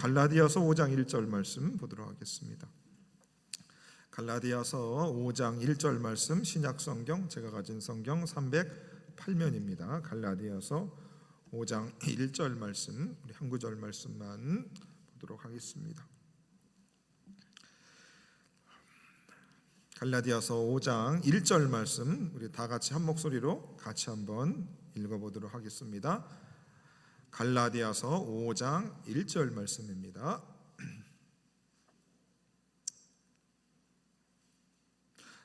갈라디아서 5장 1절 말씀 보도록 하겠습니다. 갈라디아서 5장 1절 말씀, 신약성경 제가 가진 성경 308면입니다. 갈라디아서 5장 1절 말씀, 우리 한 구절 말씀만 보도록 하겠습니다. 갈라디아서 5장 1절 말씀, 우리 다 같이 한 목소리로 같이 한번 읽어보도록 하겠습니다. 갈라디아서 5장 1절 말씀입니다.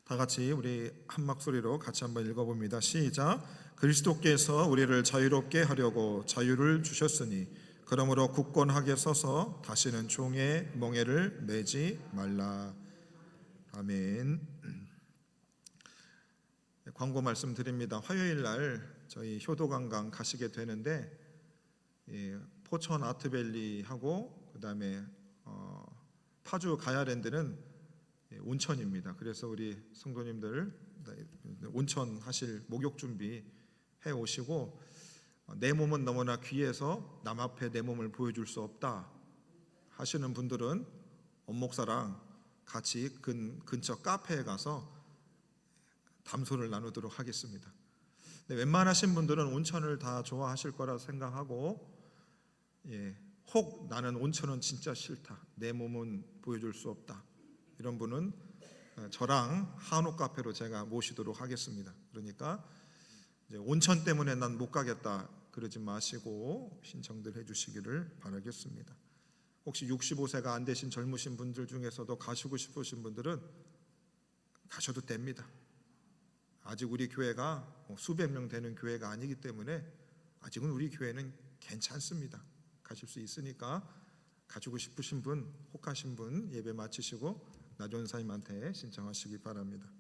다 같이 우리 한 목소리로 같이 한번 읽어봅니다. 시작. 그리스도께서 우리를 자유롭게 하려고 자유를 주셨으니 그러므로 굳건하게 서서 다시는 종의 멍에를 매지 말라. 아멘. 광고 말씀드립니다. 화요일 날 저희 효도관광 가시게 되는데 포천 아트밸리하고 그다음에 파주 가야랜드는 온천입니다. 그래서 우리 성도님들 온천 하실 목욕 준비 해 오시고, 내 몸은 너무나 귀해서 남 앞에 내 몸을 보여줄 수 없다 하시는 분들은 엄목사랑 같이 근처 카페에 가서 담소를 나누도록 하겠습니다. 웬만하신 분들은 온천을 다 좋아하실 거라 생각하고, 혹 나는 온천은 진짜 싫다, 내 몸은 보여줄 수 없다, 이런 분은 저랑 한옥 카페로 제가 모시도록 하겠습니다. 그러니까 이제 온천 때문에 난 못 가겠다 그러지 마시고 신청들 해주시기를 바라겠습니다. 혹시 65세가 안 되신 젊으신 분들 중에서도 가시고 싶으신 분들은 가셔도 됩니다. 아직 우리 교회가 수백 명 되는 교회가 아니기 때문에 아직은 우리 교회는 괜찮습니다. 가실 수 있으니까 가시고 싶으신 분, 혹하신 분 예배 마치시고 나전사님한테 신청하시기 바랍니다.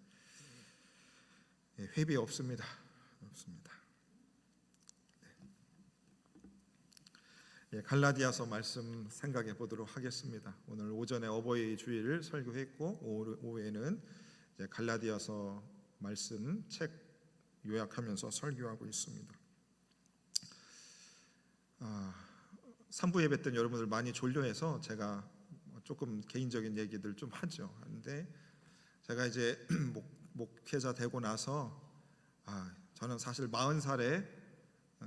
회비 없습니다. 갈라디아서 말씀 생각해 보도록 하겠습니다. 오늘 오전에 어버이 주일 설교했고, 오후에는 갈라디아서 말씀 책 요약하면서 설교하고 있습니다. 3부 예배 때는 여러분들 많이 졸려해서 제가 조금 개인적인 얘기들 좀 하죠. 하는데 제가 이제 목회자 되고 나서 저는 사실 40살에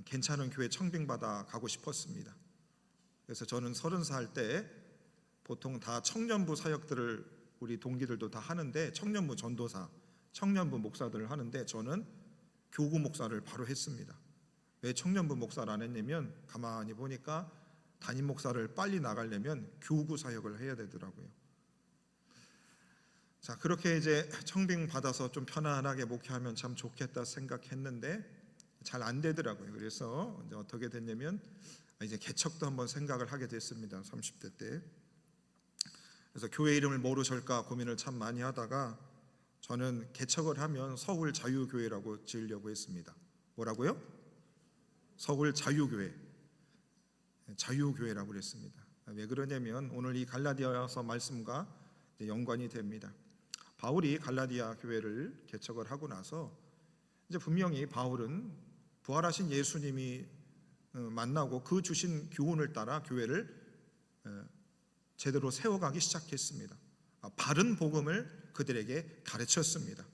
괜찮은 교회 청빙받아 가고 싶었습니다. 그래서 저는 30살 때 보통 다 청년부 사역들을 우리 동기들도 다 하는데, 청년부 전도사, 청년부 목사들을 하는데 저는 교구 목사를 바로 했습니다. 왜 청년부 목사를 안 했냐면, 가만히 보니까 담임 목사를 빨리 나가려면 교구 사역을 해야 되더라고요. 자, 그렇게 이제 청빙 받아서 좀 편안하게 목회하면 참 좋겠다 생각했는데 잘 안 되더라고요. 그래서 이제 어떻게 됐냐면 이제 개척도 한번 생각을 하게 됐습니다. 30대 때. 그래서 교회 이름을 뭐로 지을까 고민을 참 많이 하다가 저는 개척을 하면 서울 자유교회라고 지으려고 했습니다. 뭐라고요? 서울 자유교회. 자유교회라고 그랬습니다. 왜 그러냐면 오늘 이 갈라디아서 말씀과 연관이 됩니다. 바울이 갈라디아 교회를 개척을 하고 나서 이제 분명히 바울은 부활하신 예수님이 만나고 그 주신 교훈을 따라 교회를 제대로 세워가기 시작했습니다. 바른 복음을 그들에게 가르쳤습니다.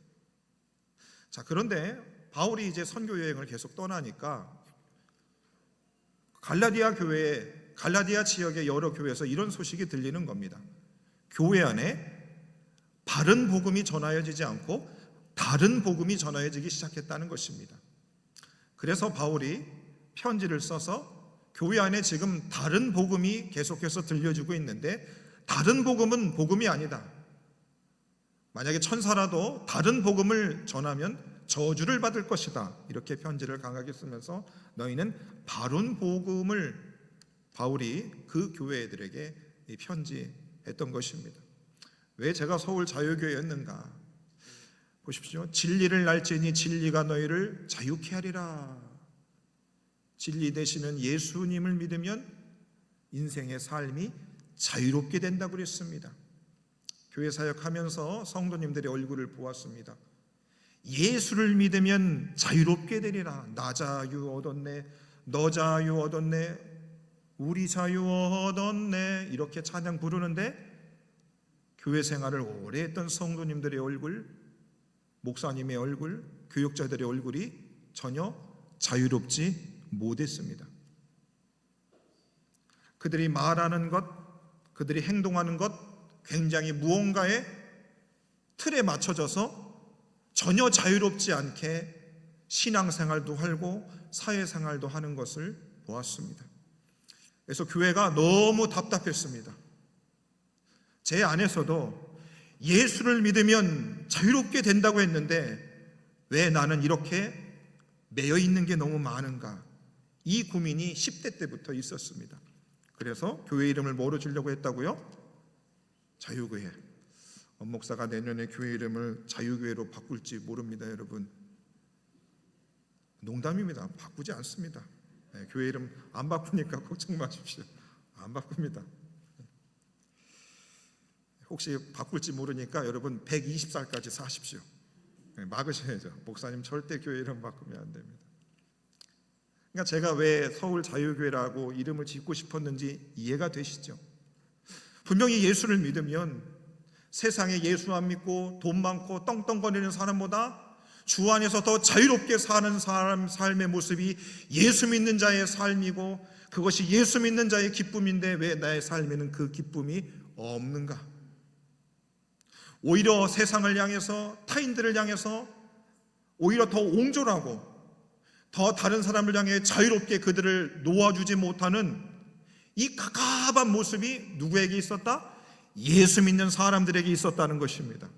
자, 그런데 바울이 이제 선교 여행을 계속 떠나니까 갈라디아 지역의 여러 교회에서 이런 소식이 들리는 겁니다. 교회 안에 바른 복음이 전하여지지 않고 다른 복음이 전하여지기 시작했다는 것입니다. 그래서 바울이 편지를 써서 교회 안에 지금 다른 복음이 계속해서 들려주고 있는데 다른 복음은 복음이 아니다. 만약에 천사라도 다른 복음을 전하면 저주를 받을 것이다. 이렇게 편지를 강하게 쓰면서 너희는 바른 복음을 바울이 그 교회들에게 편지했던 것입니다. 왜 제가 서울 자유교회였는가? 보십시오. 진리를 알지니 진리가 너희를 자유케 하리라. 진리 되시는 예수님을 믿으면 인생의 삶이 자유롭게 된다고 그랬습니다. 교회 사역하면서 성도님들의 얼굴을 보았습니다. 예수를 믿으면 자유롭게 되리라. 나 자유 얻었네, 너 자유 얻었네, 우리 자유 얻었네 이렇게 찬양 부르는데 교회 생활을 오래 했던 성도님들의 얼굴, 목사님의 얼굴, 교육자들의 얼굴이 전혀 자유롭지 못했습니다. 그들이 말하는 것, 그들이 행동하는 것 굉장히 무언가의 틀에 맞춰져서 전혀 자유롭지 않게 신앙생활도 하고 사회생활도 하는 것을 보았습니다. 그래서 교회가 너무 답답했습니다. 제 안에서도 예수를 믿으면 자유롭게 된다고 했는데 왜 나는 이렇게 매여 있는 게 너무 많은가? 이 고민이 10대 때부터 있었습니다. 그래서 교회 이름을 뭐로 주려고 했다고요? 자유교회. 목사가 내년에 교회 이름을 자유교회로 바꿀지 모릅니다, 여러분. 농담입니다. 바꾸지 않습니다. 교회 이름 안 바꾸니까 걱정 마십시오. 안 바꿉니다. 혹시 바꿀지 모르니까 여러분 120살까지 사십시오. 막으셔야죠. 목사님 절대 교회 이름 바꾸면 안 됩니다. 그러니까 제가 왜 서울 자유교회라고 이름을 짓고 싶었는지 이해가 되시죠? 분명히 예수를 믿으면 세상에 예수 안 믿고 돈 많고 떵떵거리는 사람보다 주 안에서 더 자유롭게 사는 사람 삶의 모습이 예수 믿는 자의 삶이고 그것이 예수 믿는 자의 기쁨인데 왜 나의 삶에는 그 기쁨이 없는가? 오히려 세상을 향해서 타인들을 향해서 오히려 더 옹졸하고 더 다른 사람을 향해 자유롭게 그들을 놓아주지 못하는 이 갑갑한 모습이 누구에게 있었다? 예수 믿는 사람들에게 있었다는 것입니다.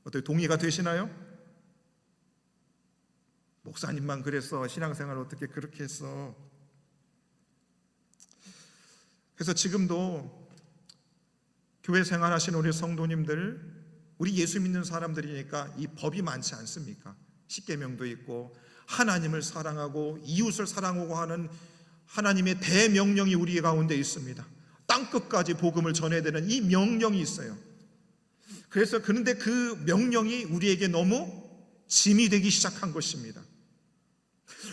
어떻게 동의가 되시나요? 목사님만 그랬어. 신앙생활을 어떻게 그렇게 했어? 그래서 지금도 교회 생활하시는 우리 성도님들, 우리 예수 믿는 사람들이니까 이 법이 많지 않습니까? 십계명도 있고 하나님을 사랑하고 이웃을 사랑하고 하는 하나님의 대명령이 우리 가운데 있습니다. 땅끝까지 복음을 전해야 되는 이 명령이 있어요. 그래서 그런데 그 명령이 우리에게 너무 짐이 되기 시작한 것입니다.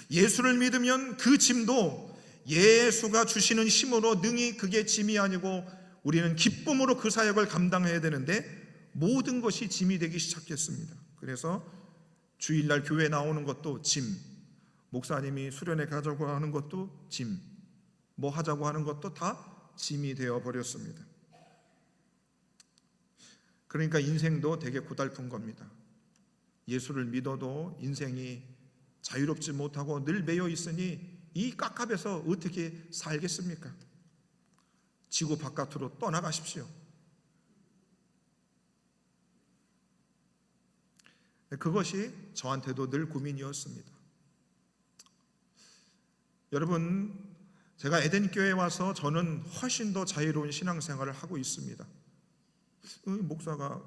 예수를 믿으면 그 짐도 예수가 주시는 힘으로 능히 그게 짐이 아니고 우리는 기쁨으로 그 사역을 감당해야 되는데 모든 것이 짐이 되기 시작했습니다. 그래서 주일날 교회 나오는 것도 짐, 목사님이 수련회 가자고 하는 것도 짐, 뭐 하자고 하는 것도 다 짐이 되어버렸습니다. 그러니까 인생도 되게 고달픈 겁니다. 예수를 믿어도 인생이 자유롭지 못하고 늘 매여 있으니 이 깝깝해서 어떻게 살겠습니까? 지구 바깥으로 떠나가십시오. 그것이 저한테도 늘 고민이었습니다. 여러분, 제가 에덴교회에 와서 저는 훨씬 더 자유로운 신앙생활을 하고 있습니다. 목사가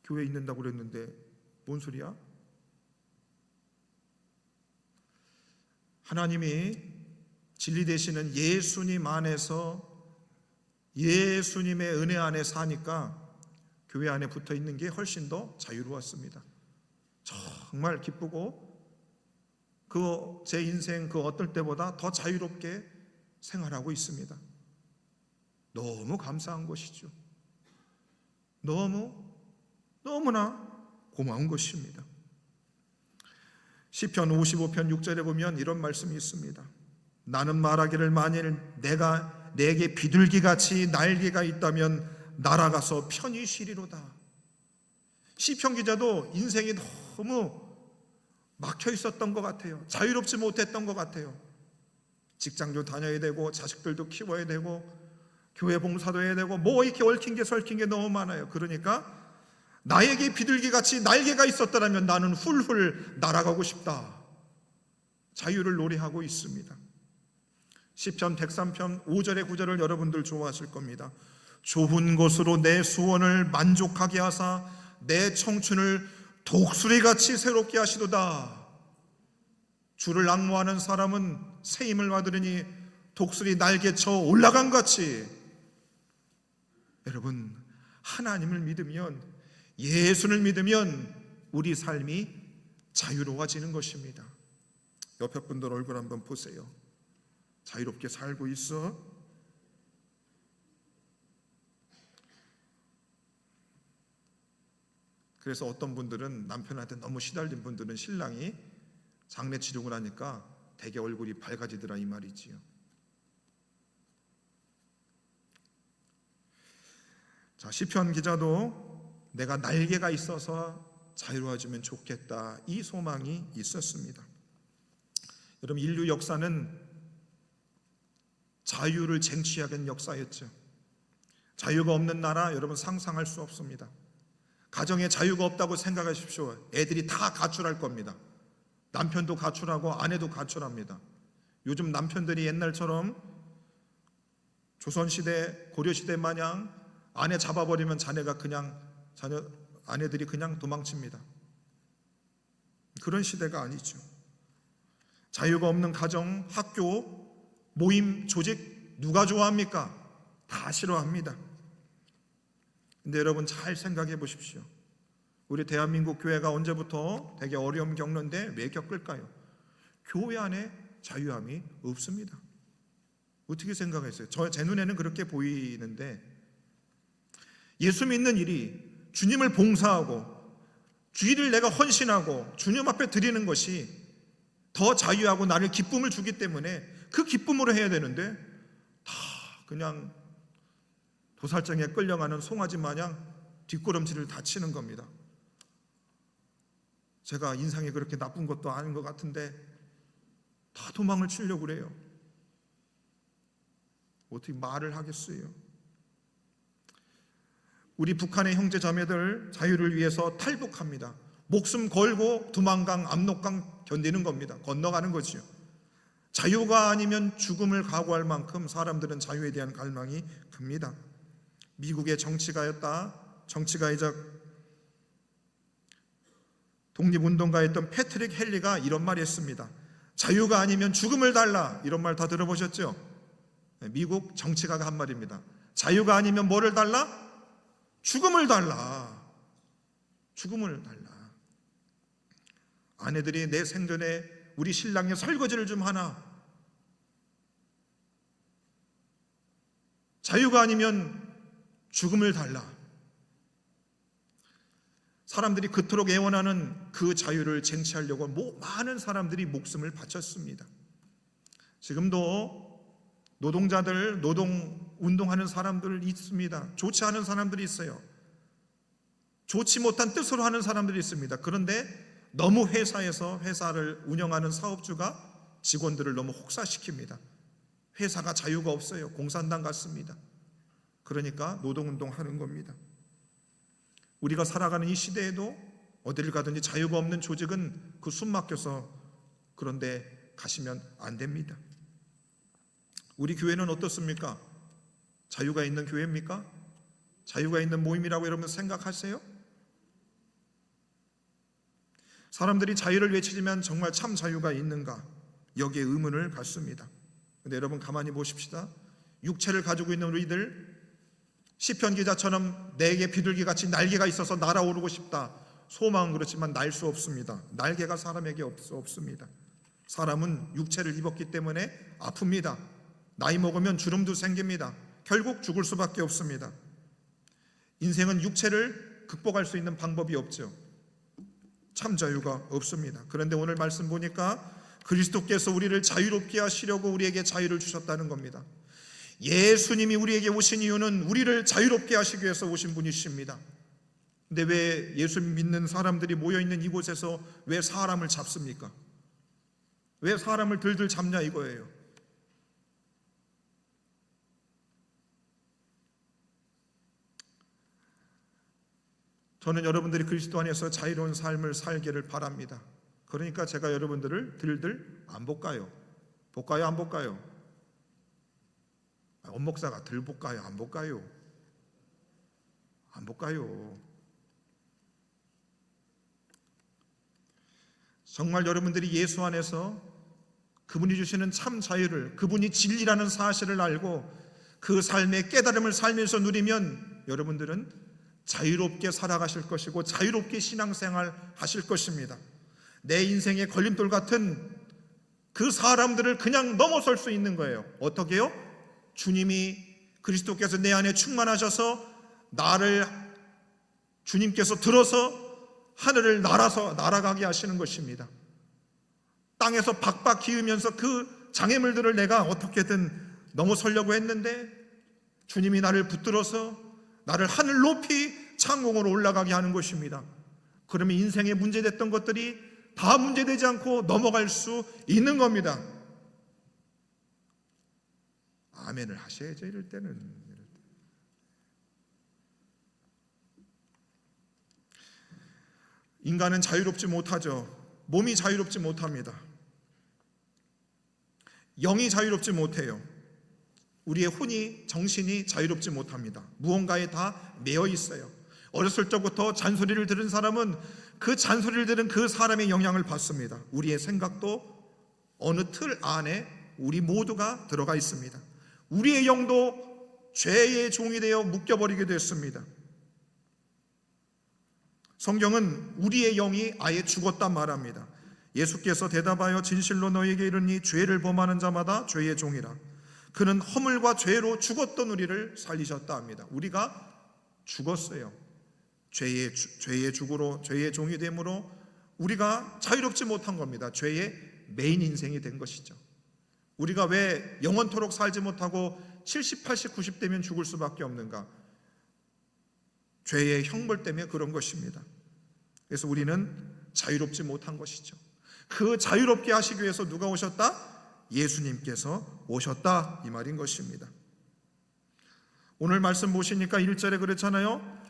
교회에 있는다고 그랬는데 뭔 소리야? 하나님이 진리 되시는 예수님 안에서 예수님의 은혜 안에 사니까 교회 안에 붙어 있는 게 훨씬 더 자유로웠습니다. 정말 기쁘고 제 인생 그 어떨 때보다 더 자유롭게 생활하고 있습니다. 너무 감사한 것이죠. 너무나 고마운 것입니다. 시편 55편 6절에 보면 이런 말씀이 있습니다. 나는 말하기를 만일 내게 비둘기같이 날개가 있다면 날아가서 편히 쉬리로다. 시편 기자도 인생이 너무 막혀 있었던 것 같아요. 자유롭지 못했던 것 같아요. 직장도 다녀야 되고 자식들도 키워야 되고 교회 봉사도 해야 되고 뭐 이렇게 얽힌 게 설킨 게 너무 많아요. 그러니까 나에게 비둘기같이 날개가 있었더라면 나는 훌훌 날아가고 싶다. 자유를 노래하고 있습니다. 시편 103편 5절의 9절을 여러분들 좋아하실 겁니다. 좁은 곳으로 내 수원을 만족하게 하사 내 청춘을 독수리같이 새롭게 하시도다. 주를 앙모하는 사람은 새 힘을 받으리니 독수리 날개쳐 올라간 같이. 여러분, 하나님을 믿으면, 예수를 믿으면 우리 삶이 자유로워지는 것입니다. 옆에 분들 얼굴 한번 보세요. 자유롭게 살고 있어? 그래서 어떤 분들은, 남편한테 너무 시달린 분들은 신랑이 장례 치르고 나니까 되게 얼굴이 밝아지더라 이 말이지요. 자, 시편 기자도 내가 날개가 있어서 자유로워지면 좋겠다, 이 소망이 있었습니다. 여러분, 인류 역사는 자유를 쟁취하는 역사였죠. 자유가 없는 나라 여러분 상상할 수 없습니다. 가정에 자유가 없다고 생각하십시오. 애들이 다 가출할 겁니다. 남편도 가출하고 아내도 가출합니다. 요즘 남편들이 옛날처럼 조선시대, 고려시대 마냥 아내 잡아버리면 아내들이 그냥 도망칩니다. 그런 시대가 아니죠. 자유가 없는 가정, 학교, 모임, 조직 누가 좋아합니까? 다 싫어합니다. 근데 여러분 잘 생각해 보십시오. 우리 대한민국 교회가 언제부터 되게 어려움 겪는데 왜 겪을까요? 교회 안에 자유함이 없습니다. 어떻게 생각했어요? 제 눈에는 그렇게 보이는데, 예수 믿는 일이, 주님을 봉사하고 주일을 내가 헌신하고 주님 앞에 드리는 것이 더 자유하고 나를 기쁨을 주기 때문에 그 기쁨으로 해야 되는데 다 그냥 도살장에 끌려가는 송아지 마냥 뒷걸음질을 다 치는 겁니다. 제가 인상이 그렇게 나쁜 것도 아닌 것 같은데 다 도망을 치려고 그래요. 어떻게 말을 하겠어요? 우리 북한의 형제 자매들 자유를 위해서 탈북합니다. 목숨 걸고 두만강, 압록강 견디는 겁니다. 건너가는 거지요. 자유가 아니면 죽음을 각오할 만큼 사람들은 자유에 대한 갈망이 큽니다. 미국의 정치가이자 독립운동가였던 패트릭 헨리가 이런 말을 했습니다. 자유가 아니면 죽음을 달라. 이런 말 다 들어보셨죠? 미국 정치가가 한 말입니다. 자유가 아니면 뭐를 달라? 죽음을 달라. 죽음을 달라. 아내들이 내 생전에 우리 신랑의 설거지를 좀 하나. 자유가 아니면 죽음을 달라. 사람들이 그토록 애원하는 그 자유를 쟁취하려고 많은 사람들이 목숨을 바쳤습니다. 지금도 노동자들, 노동운동하는 사람들 있습니다. 좋지 않은 사람들이 있어요. 좋지 못한 뜻으로 하는 사람들이 있습니다. 그런데 너무 회사를 운영하는 사업주가 직원들을 너무 혹사시킵니다. 회사가 자유가 없어요. 공산당 같습니다. 그러니까 노동운동하는 겁니다. 우리가 살아가는 이 시대에도 어디를 가든지 자유가 없는 조직은 그 숨 막혀서 그런데 가시면 안 됩니다. 우리 교회는 어떻습니까? 자유가 있는 교회입니까? 자유가 있는 모임이라고 여러분 생각하세요? 사람들이 자유를 외치지만 정말 참 자유가 있는가? 여기에 의문을 갖습니다. 그런데 여러분 가만히 보십시다. 육체를 가지고 있는 우리들, 시편 기자처럼 내게 비둘기같이 날개가 있어서 날아오르고 싶다. 소망은 그렇지만 날 수 없습니다. 날개가 사람에게 없습니다. 사람은 육체를 입었기 때문에 아픕니다. 나이 먹으면 주름도 생깁니다. 결국 죽을 수밖에 없습니다. 인생은 육체를 극복할 수 있는 방법이 없죠. 참 자유가 없습니다. 그런데 오늘 말씀 보니까 그리스도께서 우리를 자유롭게 하시려고 우리에게 자유를 주셨다는 겁니다. 예수님이 우리에게 오신 이유는 우리를 자유롭게 하시기 위해서 오신 분이십니다. 근데 왜 예수 믿는 사람들이 모여있는 이곳에서 왜 사람을 잡습니까? 왜 사람을 들들 잡냐 이거예요. 저는 여러분들이 그리스도 안에서 자유로운 삶을 살기를 바랍니다. 그러니까 제가 여러분들을 들들 안 볶아요. 볶아요, 안 볶아요? 엄목사가 들 볶아요, 안 볶아요? 안 볶아요. 정말 여러분들이 예수 안에서 그분이 주시는 참 자유를, 그분이 진리라는 사실을 알고 그 삶의 깨달음을 살면서 누리면 여러분들은 자유롭게 살아가실 것이고 자유롭게 신앙생활 하실 것입니다. 내 인생의 걸림돌 같은 그 사람들을 그냥 넘어설 수 있는 거예요. 어떻게요? 주님이 그리스도께서 내 안에 충만하셔서 나를 주님께서 들어서 하늘을 날아가게 하시는 것입니다. 땅에서 박박 기으면서 그 장애물들을 내가 어떻게든 넘어서려고 했는데 주님이 나를 붙들어서 나를 하늘 높이 창공으로 올라가게 하는 것입니다. 그러면 인생에 문제됐던 것들이 다 문제되지 않고 넘어갈 수 있는 겁니다. 아멘을 하셔야죠. 이럴 때는. 인간은 자유롭지 못하죠. 몸이 자유롭지 못합니다. 영이 자유롭지 못해요. 우리의 혼이, 정신이 자유롭지 못합니다. 무언가에 다 매여 있어요. 어렸을 적부터 잔소리를 들은 사람은 그 잔소리를 들은 그 사람의 영향을 받습니다. 우리의 생각도 어느 틀 안에 우리 모두가 들어가 있습니다. 우리의 영도 죄의 종이 되어 묶여버리게 됐습니다. 성경은 우리의 영이 아예 죽었단 말합니다. 예수께서 대답하여 진실로 너희에게 이르니 죄를 범하는 자마다 죄의 종이라. 그는 허물과 죄로 죽었던 우리를 살리셨다 합니다. 우리가 죽었어요. 죄의 죽으로, 죄의 종이 됨으로 우리가 자유롭지 못한 겁니다. 죄의 메인 인생이 된 것이죠. 우리가 왜 영원토록 살지 못하고 70, 80, 90대면 죽을 수밖에 없는가? 죄의 형벌 때문에 그런 것입니다. 그래서 우리는 자유롭지 못한 것이죠. 그 자유롭게 하시기 위해서 누가 오셨다? 예수님께서 오셨다, 이 말인 것입니다. 오늘 말씀 보시니까 1절에 그랬잖아요.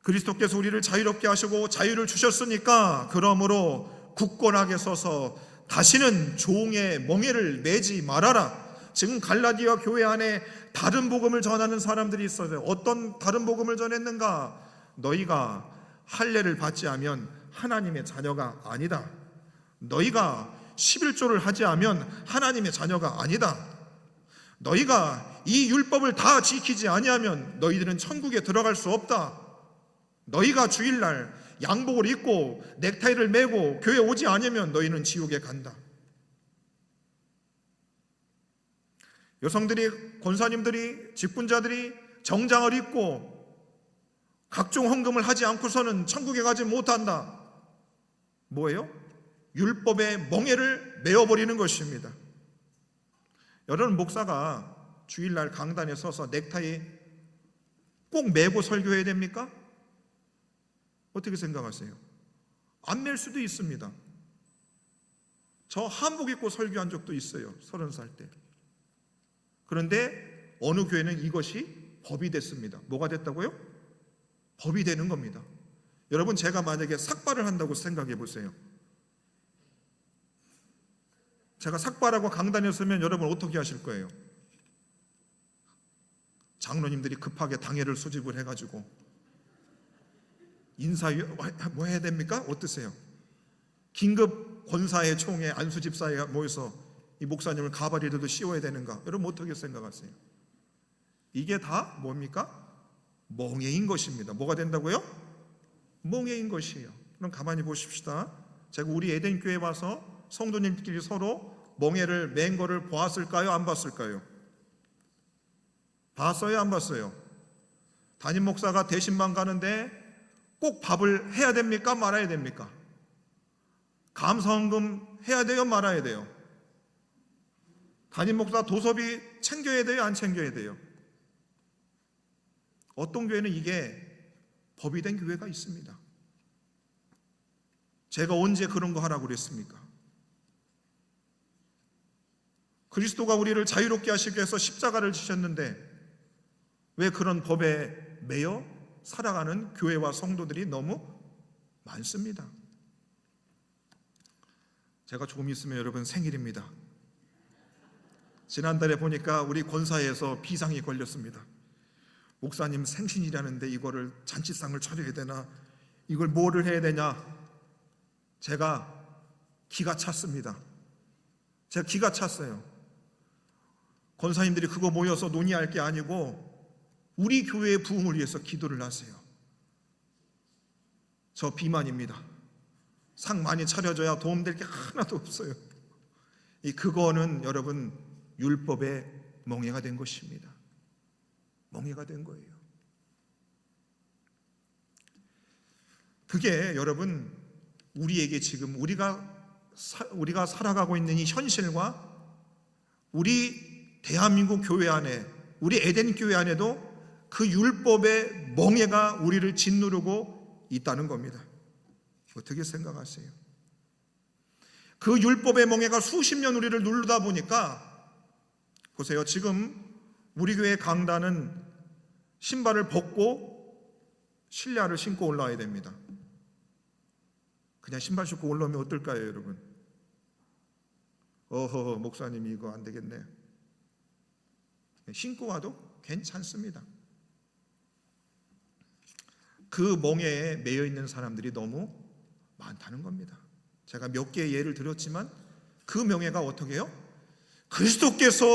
그리스도께서 우리를 자유롭게 하시고 자유를 주셨으니까 그러므로 굳건하게 서서 다시는 종의 멍에를 매지 말아라. 지금 갈라디아 교회 안에 다른 복음을 전하는 사람들이 있어요. 어떤 다른 복음을 전했는가? 너희가 할례를 받지 않으면 하나님의 자녀가 아니다. 너희가 11조를 하지 않으면 하나님의 자녀가 아니다. 너희가 이 율법을 다 지키지 아니하면 너희들은 천국에 들어갈 수 없다. 너희가 주일날 양복을 입고 넥타이를 매고 교회 오지 않으면 너희는 지옥에 간다. 여성들이, 권사님들이, 직분자들이 정장을 입고 각종 헌금을 하지 않고서는 천국에 가지 못한다. 뭐예요? 율법의 멍에를 메어버리는 것입니다. 여러분, 목사가 주일날 강단에 서서 넥타이 꼭 매고 설교해야 됩니까? 어떻게 생각하세요? 안 맬 수도 있습니다. 저 한복 입고 설교한 적도 있어요. 30살 때. 그런데 어느 교회는 이것이 법이 됐습니다. 뭐가 됐다고요? 법이 되는 겁니다. 여러분, 제가 만약에 삭발을 한다고 생각해 보세요. 제가 삭발하고 강단에 서면 여러분 어떻게 하실 거예요? 장로님들이 급하게 당회를 소집을 해가지고 뭐 해야 됩니까? 어떠세요? 긴급 권사회 총회 안수집사회가 모여서 이 목사님을 가발이라도 씌워야 되는가? 여러분 어떻게 생각하세요? 이게 다 뭡니까? 멍에인 것입니다. 뭐가 된다고요? 멍에인 것이에요. 그럼 가만히 보십시다. 제가 우리 에덴교회 와서 성도님끼리 서로 멍에를 맨 거를 보았을까요? 안 봤을까요? 봤어요? 안 봤어요? 담임 목사가 대신만 가는데 꼭 밥을 해야 됩니까? 말아야 됩니까? 감사헌금 해야 돼요? 말아야 돼요? 담임 목사 도서비 챙겨야 돼요? 안 챙겨야 돼요? 어떤 교회는 이게 법이 된 교회가 있습니다. 제가 언제 그런 거 하라고 그랬습니까? 그리스도가 우리를 자유롭게 하시기 위해서 십자가를 지셨는데 왜 그런 법에 매여 살아가는 교회와 성도들이 너무 많습니다. 제가 조금 있으면 여러분 생일입니다. 지난달에 보니까 우리 권사회에서 비상이 걸렸습니다. 목사님 생신이라는데 이거를 잔치상을 차려야 되나, 이걸 뭐를 해야 되냐. 제가 기가 찼습니다. 제가 기가 찼어요. 권사님들이 그거 모여서 논의할 게 아니고 우리 교회의 부흥을 위해서 기도를 하세요. 저 비만입니다. 상 많이 차려줘야 도움될 게 하나도 없어요. 그거는 여러분 율법의 멍에가 된 것입니다. 멍에가 된 거예요. 그게 여러분 우리에게 지금 우리가 살아가고 있는 이 현실과 우리 대한민국 교회 안에, 우리 에덴 교회 안에도 그 율법의 멍에가 우리를 짓누르고 있다는 겁니다. 어떻게 생각하세요? 그 율법의 멍에가 수십 년 우리를 누르다 보니까 보세요. 지금 우리 교회 강단은 신발을 벗고 실내화를 신고 올라와야 됩니다. 그냥 신발 신고 올라오면 어떨까요, 여러분? 어허, 목사님이 이거 안 되겠네. 신고 와도 괜찮습니다. 그 멍에에 매여 있는 사람들이 너무 많다는 겁니다. 제가 몇 개의 예를 들었지만 그 명예가 어떻게 해요? 그리스도께서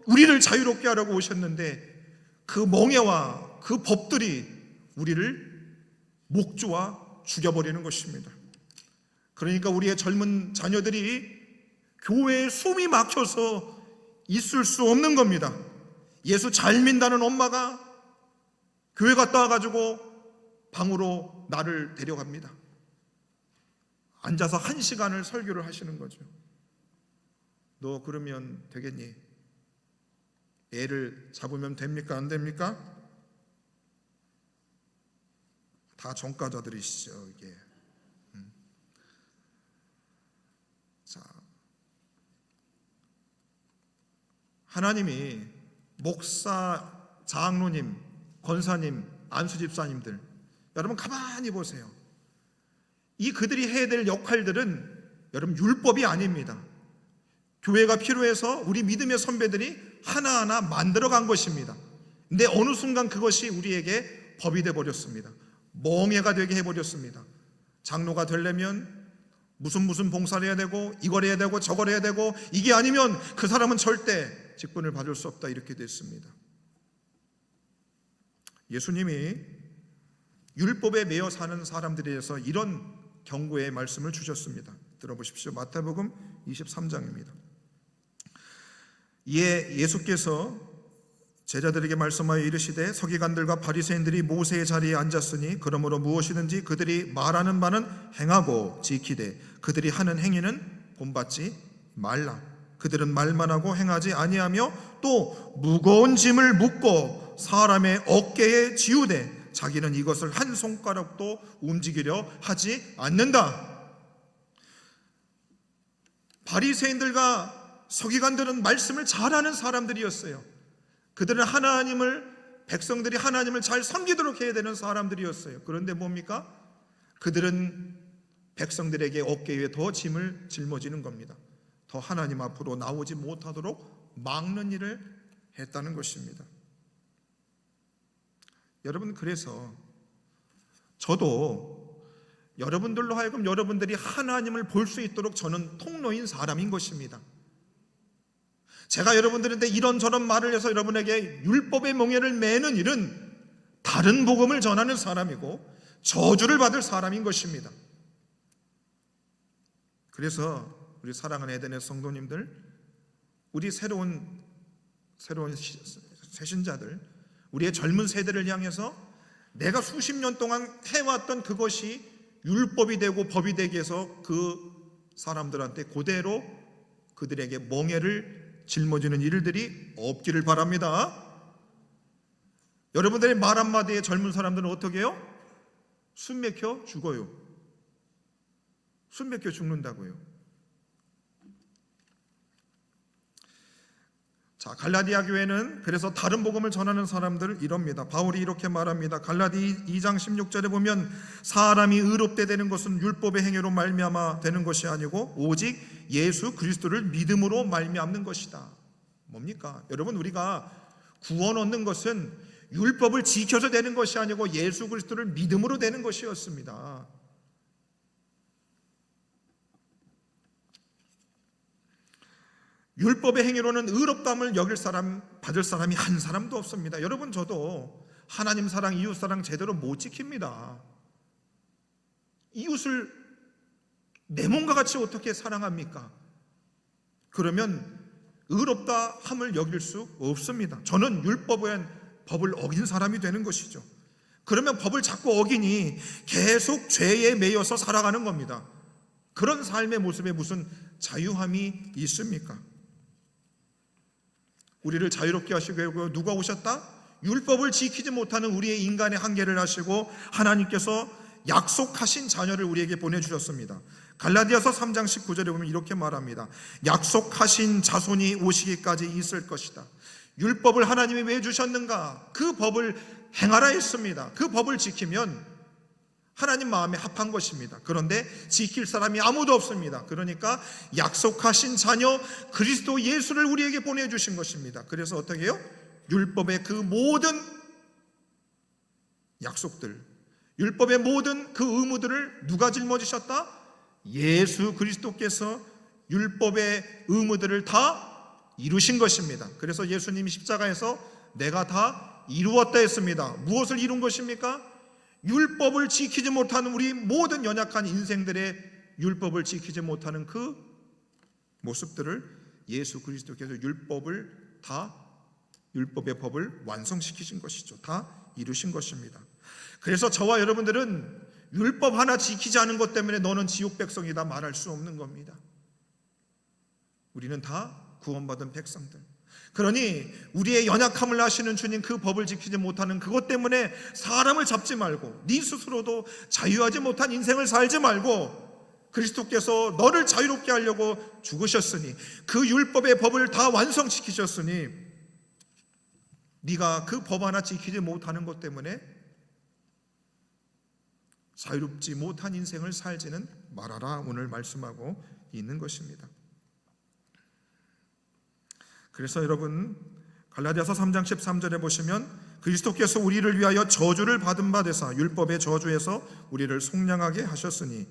우리를 자유롭게 하라고 오셨는데 그 멍에와 그 법들이 우리를 목조와 죽여버리는 것입니다. 그러니까 우리의 젊은 자녀들이 교회에 숨이 막혀서 있을 수 없는 겁니다. 예수 잘 믿다는 엄마가 교회 갔다 와가지고 방으로 나를 데려갑니다. 앉아서 1시간을 설교를 하시는 거죠. 너 그러면 되겠니? 애를 잡으면 됩니까? 안 됩니까? 다 전과자들이시죠, 이게. 자, 하나님이 목사, 장로님, 권사님, 안수집사님들, 여러분 가만히 보세요. 그들이 해야 될 역할들은 여러분 율법이 아닙니다. 교회가 필요해서 우리 믿음의 선배들이 하나하나 만들어간 것입니다. 근데 어느 순간 그것이 우리에게 법이 되어버렸습니다. 멍해가 되게 해버렸습니다. 장로가 되려면 무슨 봉사를 해야 되고 이걸 해야 되고 저걸 해야 되고 이게 아니면 그 사람은 절대 직분을 받을 수 없다, 이렇게 됐습니다. 예수님이 율법에 매여 사는 사람들에 대해서 이런 경고의 말씀을 주셨습니다. 들어보십시오. 마태복음 23장입니다. 이에 예수께서 제자들에게 말씀하여 이르시되 서기관들과 바리새인들이 모세의 자리에 앉았으니 그러므로 무엇이든지 그들이 말하는 바는 행하고 지키되 그들이 하는 행위는 본받지 말라. 그들은 말만 하고 행하지 아니하며 또 무거운 짐을 묻고 사람의 어깨에 지우되 자기는 이것을 한 손가락도 움직이려 하지 않는다. 바리새인들과 서기관들은 말씀을 잘하는 사람들이었어요. 그들은 백성들이 하나님을 잘 섬기도록 해야 되는 사람들이었어요. 그런데 뭡니까? 그들은 백성들에게 어깨 위에 더 짐을 짊어지는 겁니다. 더 하나님 앞으로 나오지 못하도록 막는 일을 했다는 것입니다. 여러분, 그래서 저도 여러분들로 하여금 여러분들이 하나님을 볼 수 있도록 저는 통로인 사람인 것입니다. 제가 여러분들한테 이런저런 말을 해서 여러분에게 율법의 멍에를 매는 일은 다른 복음을 전하는 사람이고 저주를 받을 사람인 것입니다. 그래서 우리 사랑하는 에덴의 성도님들, 우리 새로운 새신자들, 우리의 젊은 세대를 향해서 내가 수십 년 동안 해왔던 그것이 율법이 되고 법이 되게 해서 그 사람들한테 그대로 그들에게 멍에를 짊어지는 일들이 없기를 바랍니다. 여러분들의 말 한마디에 젊은 사람들은 어떻게 해요? 숨 막혀 죽어요. 숨 막혀 죽는다고요. 자, 갈라디아 교회는 그래서 다른 복음을 전하는 사람들을 이럽니다. 바울이 이렇게 말합니다. 갈라디 2장 16절에 보면 사람이 의롭게 되는 것은 율법의 행위로 말미암아 되는 것이 아니고 오직 예수 그리스도를 믿음으로 말미암는 것이다. 뭡니까? 여러분, 우리가 구원 얻는 것은 율법을 지켜서 되는 것이 아니고 예수 그리스도를 믿음으로 되는 것이었습니다. 율법의 행위로는 의롭다함을 받을 사람이 한 사람도 없습니다. 여러분, 저도 하나님 사랑, 이웃 사랑 제대로 못 지킵니다. 이웃을 내 몸과 같이 어떻게 사랑합니까? 그러면 의롭다 함을 여길 수 없습니다. 저는 율법의 법을 어긴 사람이 되는 것이죠. 그러면 법을 자꾸 어기니 계속 죄에 매여서 살아가는 겁니다. 그런 삶의 모습에 무슨 자유함이 있습니까? 우리를 자유롭게 하시고 누가 오셨다? 율법을 지키지 못하는 우리의 인간의 한계를 하시고 하나님께서 약속하신 자녀를 우리에게 보내주셨습니다. 갈라디아서 3장 19절에 보면 이렇게 말합니다. 약속하신 자손이 오시기까지 있을 것이다. 율법을 하나님이 왜 주셨는가? 그 법을 행하라 했습니다. 그 법을 지키면 하나님 마음에 합한 것입니다. 그런데 지킬 사람이 아무도 없습니다. 그러니까 약속하신 자녀 그리스도 예수를 우리에게 보내주신 것입니다. 그래서 어떻게 해요? 율법의 그 모든 약속들, 율법의 모든 그 의무들을 누가 짊어지셨다? 예수 그리스도께서 율법의 의무들을 다 이루신 것입니다. 그래서 예수님이 십자가에서 내가 다 이루었다 했습니다. 무엇을 이룬 것입니까? 율법을 지키지 못하는 우리 모든 연약한 인생들의 율법을 지키지 못하는 그 모습들을 예수 그리스도께서 율법의 법을 완성시키신 것이죠. 다 이루신 것입니다. 그래서 저와 여러분들은 율법 하나 지키지 않은 것 때문에 너는 지옥 백성이다 말할 수 없는 겁니다. 우리는 다 구원받은 백성들. 그러니 우리의 연약함을 아시는 주님, 그 법을 지키지 못하는 그것 때문에 사람을 잡지 말고 네 스스로도 자유하지 못한 인생을 살지 말고 그리스도께서 너를 자유롭게 하려고 죽으셨으니 그 율법의 법을 다 완성시키셨으니 네가 그 법 하나 지키지 못하는 것 때문에 자유롭지 못한 인생을 살지는 말아라, 오늘 말씀하고 있는 것입니다. 그래서 여러분 갈라디아서 3장 13절에 보시면 그리스도께서 우리를 위하여 저주를 받은 바 되사 율법의 저주에서 우리를 속량하게 하셨으니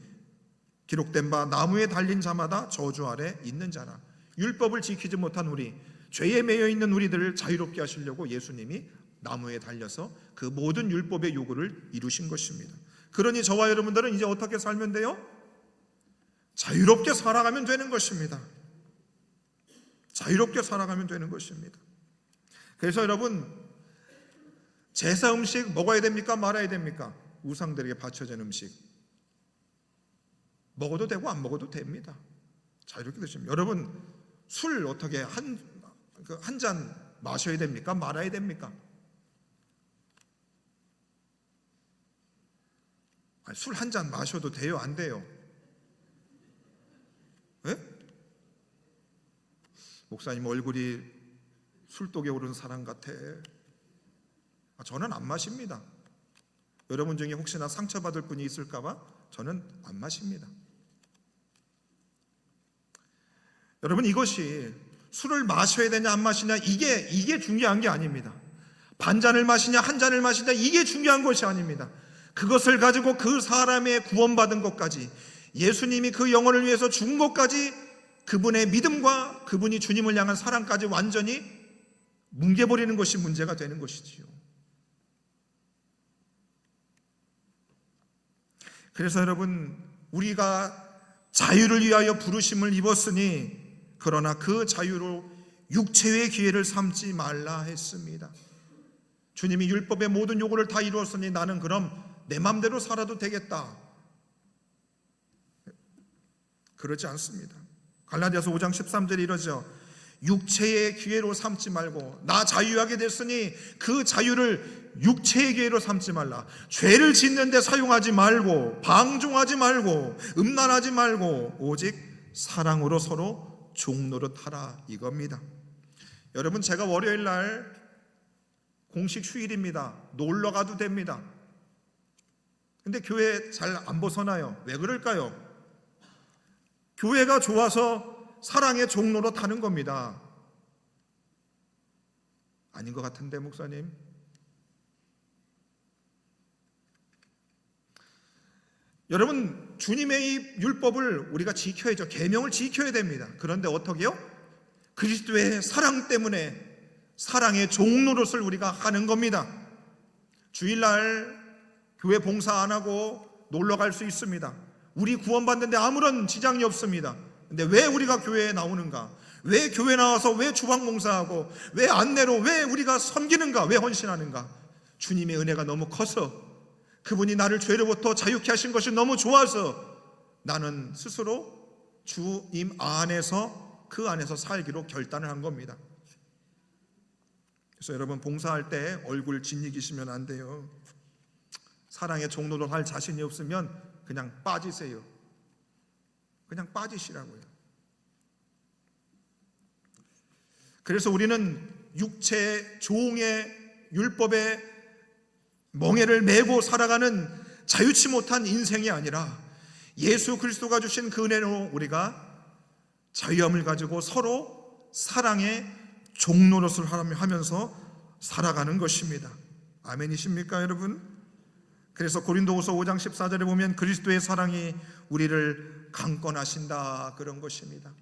기록된 바 나무에 달린 자마다 저주 아래 있는 자라. 율법을 지키지 못한 우리, 죄에 매여 있는 우리들을 자유롭게 하시려고 예수님이 나무에 달려서 그 모든 율법의 요구를 이루신 것입니다. 그러니 저와 여러분들은 이제 어떻게 살면 돼요? 자유롭게 살아가면 되는 것입니다. 자유롭게 살아가면 되는 것입니다. 그래서 여러분, 제사 음식 먹어야 됩니까? 말아야 됩니까? 우상들에게 바쳐진 음식 먹어도 되고 안 먹어도 됩니다. 자유롭게 드십니다. 여러분, 술 어떻게 한 잔 마셔야 됩니까? 말아야 됩니까? 술 한 잔 마셔도 돼요? 안 돼요? 네? 목사님 얼굴이 술독에 오른 사람 같아. 저는 안 마십니다. 여러분 중에 혹시나 상처받을 분이 있을까 봐 저는 안 마십니다. 여러분, 이것이 술을 마셔야 되냐 안 마시냐 이게 중요한 게 아닙니다. 반잔을 마시냐 한 잔을 마시냐 이게 중요한 것이 아닙니다. 그것을 가지고 그 사람의 구원받은 것까지, 예수님이 그 영혼을 위해서 죽은 것까지, 그분의 믿음과 그분이 주님을 향한 사랑까지 완전히 뭉개버리는 것이 문제가 되는 것이지요. 그래서 여러분, 우리가 자유를 위하여 부르심을 입었으니 그러나 그 자유로 육체의 기회를 삼지 말라 했습니다. 주님이 율법의 모든 요구를 다 이루었으니 나는 그럼 내 맘대로 살아도 되겠다, 그러지 않습니다. 갈라디아서 5장 13절에 이러죠. 육체의 기회로 삼지 말고, 나 자유하게 됐으니 그 자유를 육체의 기회로 삼지 말라. 죄를 짓는 데 사용하지 말고, 방종하지 말고, 음란하지 말고, 오직 사랑으로 서로 종노릇하라, 이겁니다. 여러분, 제가 월요일 날 공식 휴일입니다. 놀러 가도 됩니다. 근데 교회 잘 안 벗어나요. 왜 그럴까요? 교회가 좋아서 사랑의 종로로 타는 겁니다. 아닌 것 같은데, 목사님. 여러분, 주님의 이 율법을 우리가 지켜야죠. 계명을 지켜야 됩니다. 그런데 어떻게 해요? 그리스도의 사랑 때문에 사랑의 종노릇을 우리가 하는 겁니다. 주일날 교회 봉사 안 하고 놀러 갈 수 있습니다. 우리 구원받는데 아무런 지장이 없습니다. 근데 왜 우리가 교회에 나오는가? 왜 교회 나와서 왜 주방 봉사하고 왜 안내로 왜 우리가 섬기는가, 왜 헌신하는가? 주님의 은혜가 너무 커서, 그분이 나를 죄로부터 자유케 하신 것이 너무 좋아서 나는 스스로 주님 안에서, 그 안에서 살기로 결단을 한 겁니다. 그래서 여러분, 봉사할 때 얼굴 짓이기시면 안 돼요. 사랑의 종로로 할 자신이 없으면 그냥 빠지세요. 그냥 빠지시라고요. 그래서 우리는 육체의 종의 율법의 멍에를 메고 살아가는 자유치 못한 인생이 아니라 예수 그리스도가 주신 그 은혜로 우리가 자유함을 가지고 서로 사랑의 종노릇을 하면서 살아가는 것입니다. 아멘이십니까 여러분? 그래서 고린도후서 5장 14절에 보면 그리스도의 사랑이 우리를 강권하신다, 그런 것입니다.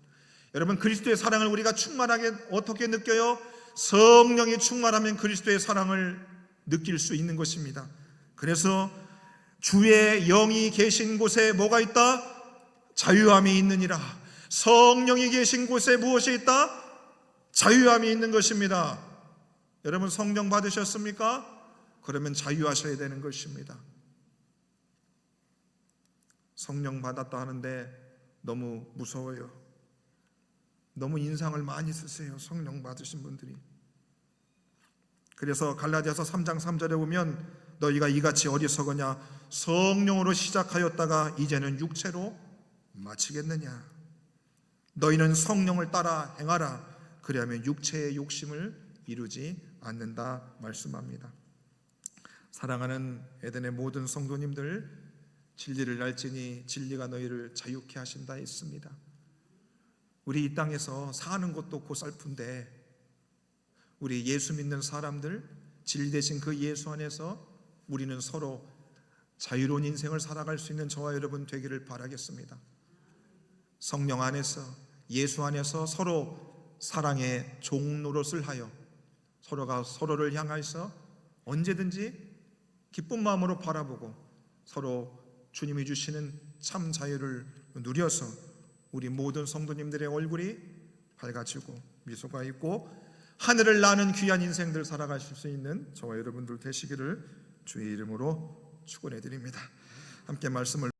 여러분, 그리스도의 사랑을 우리가 충만하게 어떻게 느껴요? 성령이 충만하면 그리스도의 사랑을 느낄 수 있는 것입니다. 그래서 주의 영이 계신 곳에 뭐가 있다? 자유함이 있느니라. 성령이 계신 곳에 무엇이 있다? 자유함이 있는 것입니다. 여러분, 성령 받으셨습니까? 그러면 자유하셔야 되는 것입니다. 성령 받았다 하는데 너무 무서워요. 너무 인상을 많이 쓰세요, 성령 받으신 분들이. 그래서 갈라디아서 3장 3절에 보면 너희가 이같이 어리석으냐, 성령으로 시작하였다가 이제는 육체로 마치겠느냐. 너희는 성령을 따라 행하라. 그리하면 육체의 욕심을 이루지 않는다 말씀합니다. 사랑하는 에덴의 모든 성도님들, 진리를 알지니 진리가 너희를 자유케 하신다 했습니다. 우리 이 땅에서 사는 것도 고살픈데 우리 예수 믿는 사람들, 진리 되신 그 예수 안에서 우리는 서로 자유로운 인생을 살아갈 수 있는 저와 여러분 되기를 바라겠습니다. 성령 안에서, 예수 안에서 서로 사랑의 종노릇을 하여 서로가 서로를 향해서 언제든지 기쁜 마음으로 바라보고 서로 주님이 주시는 참 자유를 누려서 우리 모든 성도님들의 얼굴이 밝아지고 미소가 있고 하늘을 나는 귀한 인생들 살아가실 수 있는 저와 여러분들 되시기를 주의 이름으로 축원해 드립니다. 함께 말씀을